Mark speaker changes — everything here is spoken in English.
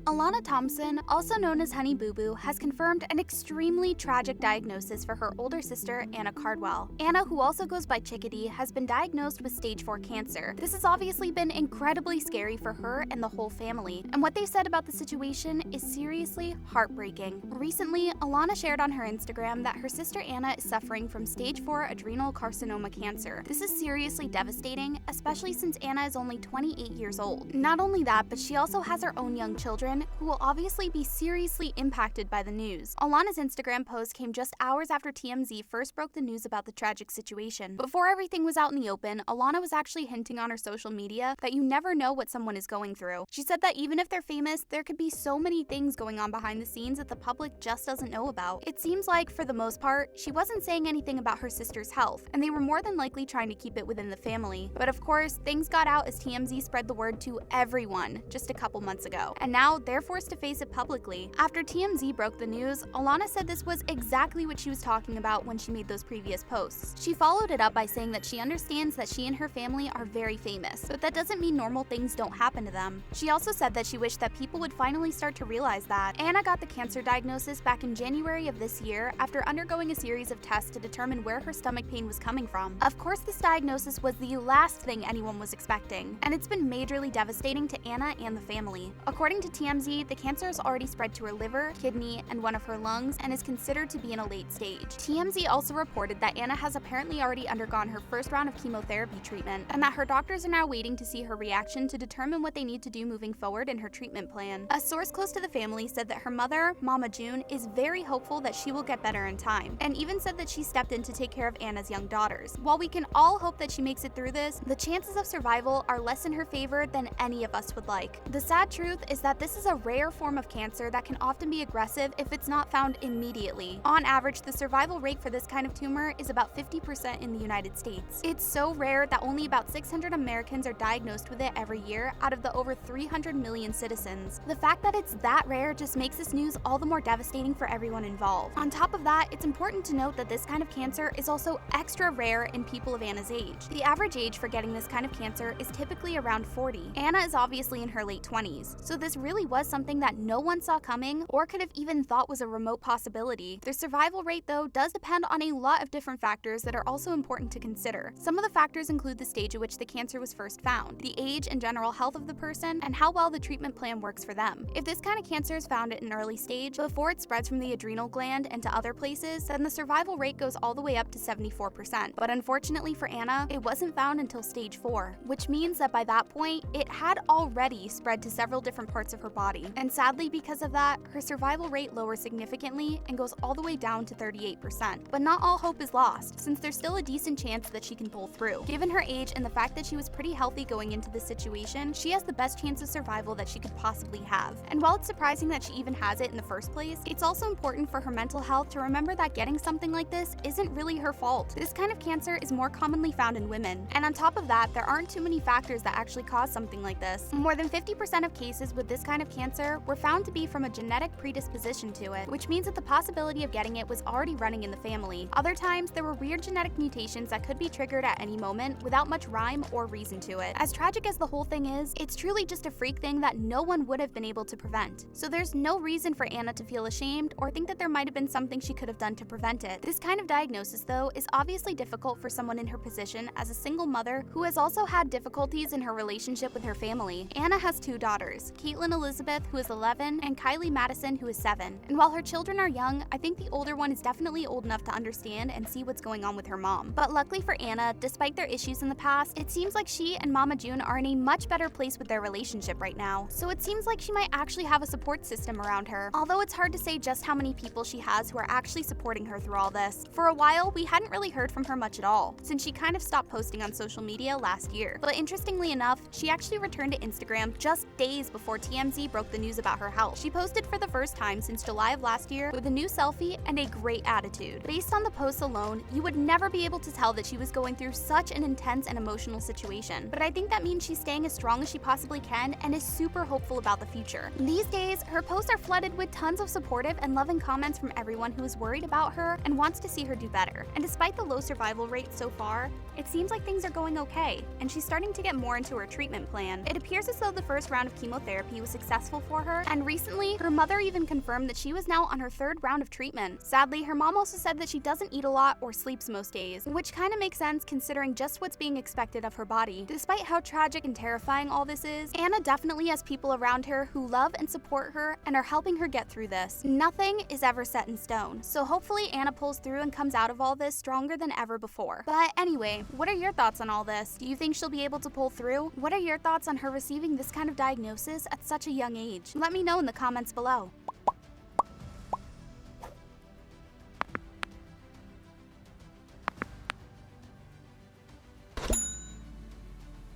Speaker 1: Alana Thompson, also known as Honey Boo Boo, has confirmed an extremely tragic diagnosis for her older sister, Anna Cardwell. Anna, who also goes by Chickadee, has been diagnosed with stage 4 cancer. This has obviously been incredibly scary for her and the whole family, and what they've said about the situation is seriously heartbreaking. Recently, Alana shared on her Instagram that her sister Anna is suffering from stage 4 adrenal carcinoma cancer. This is seriously devastating, especially since Anna is only 28 years old. Not only that, but she also has her own young children who will obviously be seriously impacted by the news. Alana's Instagram post came just hours after TMZ first broke the news about the tragic situation. Before everything was out in the open, Alana was actually hinting on her social media that you never know what someone is going through. She said that even if they're famous, there could be so many things going on behind the scenes that the public just doesn't know about. It seems like, for the most part, she wasn't saying anything about her sister's health, and they were more than likely trying to keep it within the family. But of course, things got out as TMZ spread the word to everyone just a couple months ago, and now they're forced to face it publicly. After TMZ broke the news, Alana said this was exactly what she was talking about when she made those previous posts. She followed it up by saying that she understands that she and her family are very famous, but that doesn't mean normal things don't happen to them. She also said that she wished that people would finally start to realize that. Anna got the cancer diagnosis back in January of this year after undergoing a series of tests to determine where her stomach pain was coming from. Of course, this diagnosis was the last thing anyone was expecting, and it's been majorly devastating to Anna and the family. According to TMZ, the cancer has already spread to her liver, kidney, and one of her lungs, and is considered to be in a late stage. TMZ also reported that Anna has apparently already undergone her first round of chemotherapy treatment, and that her doctors are now waiting to see her reaction to determine what they need to do moving forward in her treatment plan. A source close to the family said that her mother, Mama June, is very hopeful that she will get better in time, and even said that she stepped in to take care of Anna's young daughters. While we can all hope that she makes it through this, the chances of survival are less in her favor than any of us would like. The sad truth is that this is a rare form of cancer that can often be aggressive if it's not found immediately. On average, the survival rate for this kind of tumor is about 50% in the United States. It's so rare that only about 600 Americans are diagnosed with it every year out of the over 300 million citizens. The fact that it's that rare just makes this news all the more devastating for everyone involved. On top of that, it's important to note that this kind of cancer is also extra rare in people of Anna's age. The average age for getting this kind of cancer is typically around 40. Anna is obviously in her late 20s, so this really was something that no one saw coming or could have even thought was a remote possibility. The survival rate, though, does depend on a lot of different factors that are also important to consider. Some of the factors include the stage at which the cancer was first found, the age and general health of the person, and how well the treatment plan works for them. If this kind of cancer is found at an early stage, before it spreads from the adrenal gland and to other places, then the survival rate goes all the way up to 74%. But unfortunately for Anna, it wasn't found until stage 4, which means that by that point, it had already spread to several different parts of her body. And sadly, because of that, her survival rate lowers significantly and goes all the way down to 38%. But not all hope is lost, since there's still a decent chance that she can pull through. Given her age and the fact that she was pretty healthy going into this situation, she has the best chance of survival that she could possibly have. And while it's surprising that she even has it in the first place, it's also important for her mental health to remember that getting something like this isn't really her fault. This kind of cancer is more commonly found in women. And on top of that, there aren't too many factors that actually cause something like this. More than 50% of cases with this kind of cancer were found to be from a genetic predisposition to it, which means that the possibility of getting it was already running in the family. Other times, there were weird genetic mutations that could be triggered at any moment without much rhyme or reason to it. As tragic as the whole thing is, it's truly just a freak thing that no one would have been able to prevent. So there's no reason for Anna to feel ashamed or think that there might have been something she could have done to prevent it. This kind of diagnosis, though, is obviously difficult for someone in her position as a single mother who has also had difficulties in her relationship with her family. Anna has 2 daughters, Caitlin Elizabeth, who is 11, and Kylie Madison, who is 7. And while her children are young, I think the older one is definitely old enough to understand and see what's going on with her mom. But luckily for Anna, despite their issues in the past, it seems like she and Mama June are in a much better place with their relationship right now. So it seems like she might actually have a support system around her. Although it's hard to say just how many people she has who are actually supporting her through all this. For a while, we hadn't really heard from her much at all, since she kind of stopped posting on social media last year. But interestingly enough, she actually returned to Instagram just days before TMZ broke the news about her health. She posted for the first time since July of last year with a new selfie and a great attitude. Based on the posts alone, you would never be able to tell that she was going through such an intense and emotional situation. But I think that means she's staying as strong as she possibly can and is super hopeful about the future. These days, her posts are flooded with tons of supportive and loving comments from everyone who is worried about her and wants to see her do better. And despite the low survival rate so far, it seems like things are going okay, and she's starting to get more into her treatment plan. It appears as though the first round of chemotherapy was successful for her, and recently, her mother even confirmed that she was now on her third round of treatment. Sadly, her mom also said that she doesn't eat a lot or sleeps most days, which kind of makes sense considering just what's being expected of her body. Despite how tragic and terrifying all this is, Anna definitely has people around her who love and support her and are helping her get through this. Nothing is ever set in stone, so hopefully Anna pulls through and comes out of all this stronger than ever before. But anyway, what are your thoughts on all this? Do you think she'll be able to pull through? What are your thoughts on her receiving this kind of diagnosis at such a young age? Let me know in the comments below.